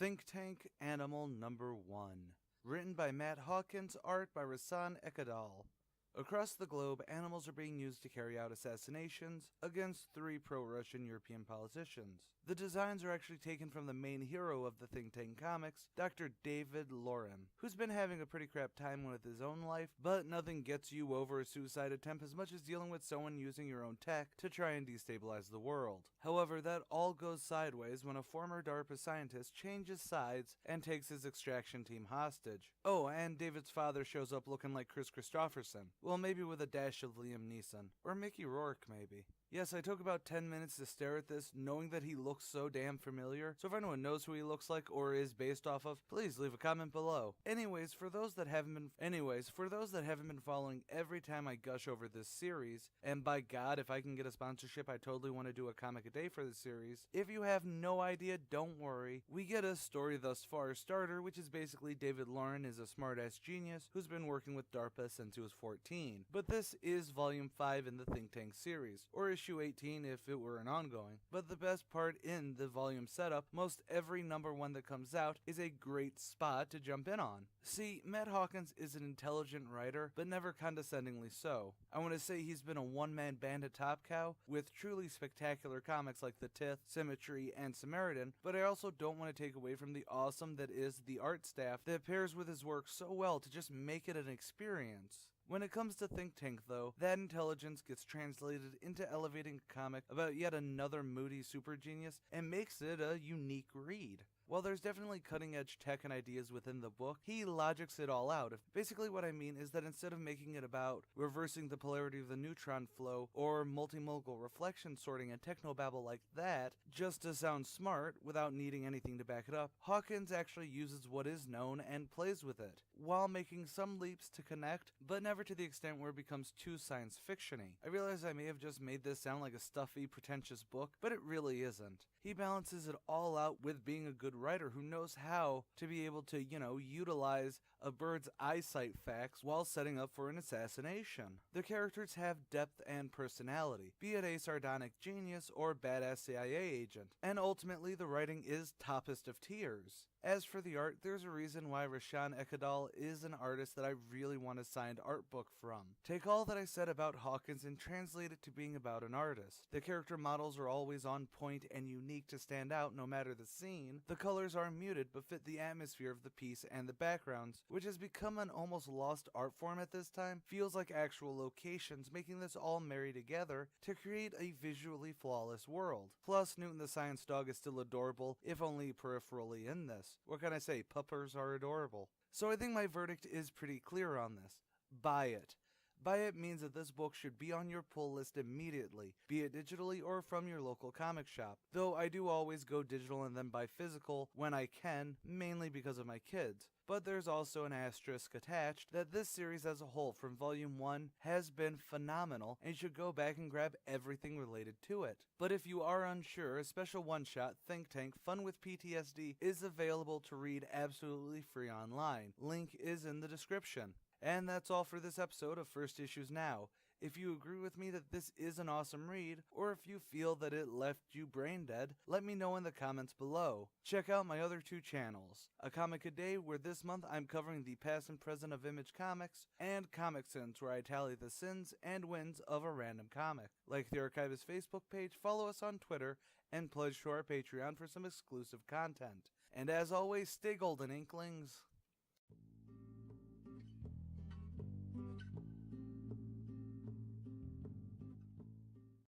Think Tank Animal Number 1. Written by Matt Hawkins, art by Rassan Ekadal. Across the globe, animals are being used to carry out assassinations against 3 pro-Russian European politicians. The designs are actually taken from the main hero of the Think Tank comics, Dr. David Loren, who's been having a pretty crap time with his own life, but nothing gets you over a suicide attempt as much as dealing with someone using your own tech to try and destabilize the world. However, that all goes sideways when a former DARPA scientist changes sides and takes his extraction team hostage. Oh, and David's father shows up looking like Chris Christopherson. Well, maybe with a dash of Liam Neeson. Or Mickey Rourke, maybe. Yes, I took about 10 minutes to stare at this, knowing that he looks so damn familiar, so if anyone knows who he looks like or is based off of, please leave a comment below. Anyways, for those that haven't been following every time I gush over this series, and by God, if I can get a sponsorship, I totally want to do a comic a day for this series. If you have no idea, don't worry. We get a story thus far starter, which is basically David Loren is a smart-ass genius who's been working with DARPA since he was 14. But this is volume 5 in the Think Tank series, or issue 18 if it were an ongoing. But the best part in the volume setup, most every number 1 that comes out is a great spot to jump in on. See, Matt Hawkins is an intelligent writer, but never condescendingly so. I want to say he's been a one-man band at Top Cow, with truly spectacular comics like The Tith, Symmetry, and Samaritan, but I also don't want to take away from the awesome that is the art staff that pairs with his work so well to just make it an experience. When it comes to Think Tank, though, that intelligence gets translated into elevating a comic about yet another moody super genius and makes it a unique read. While there's definitely cutting-edge tech and ideas within the book, he logics it all out. Basically what I mean is that instead of making it about reversing the polarity of the neutron flow or multimodal reflection sorting and technobabble like that, just to sound smart without needing anything to back it up, Hawkins actually uses what is known and plays with it, while making some leaps to connect, but never to the extent where it becomes too science fiction-y. I realize I may have just made this sound like a stuffy, pretentious book, but it really isn't. He balances it all out with being a good writer who knows how to be able to, utilize a bird's eyesight facts while setting up for an assassination. The characters have depth and personality, be it a sardonic genius or badass CIA agent, and ultimately the writing is toppest of tiers. As for the art, there's a reason why Rassan Ekadal is an artist that I really want a signed art book from. Take all that I said about Hawkins and translate it to being about an artist. The character models are always on point and unique to stand out no matter the scene. The colors are muted but fit the atmosphere of the piece, and the backgrounds, which has become an almost lost art form at this time, feels like actual locations, making this all marry together to create a visually flawless world. Plus, Newton the Science Dog is still adorable, if only peripherally in this. What can I say? Puppers are adorable. So I think my verdict is pretty clear on this. Buy it. Buy it means that this book should be on your pull list immediately, be it digitally or from your local comic shop. Though I do always go digital and then buy physical when I can, mainly because of my kids. But there's also an asterisk attached that this series as a whole from volume 1 has been phenomenal and you should go back and grab everything related to it. But if you are unsure, a special one-shot, Think Tank, Fun with PTSD is available to read absolutely free online. Link is in the description. And that's all for this episode of First Issues Now. If you agree with me that this is an awesome read, or if you feel that it left you brain dead, let me know in the comments below. Check out my other 2 channels, A Comic a Day, where this month I'm covering the past and present of Image Comics, and ComicSins, where I tally the sins and wins of a random comic. Like the Archivist Facebook page, follow us on Twitter, and pledge to our Patreon for some exclusive content. And as always, stay golden, Inklings.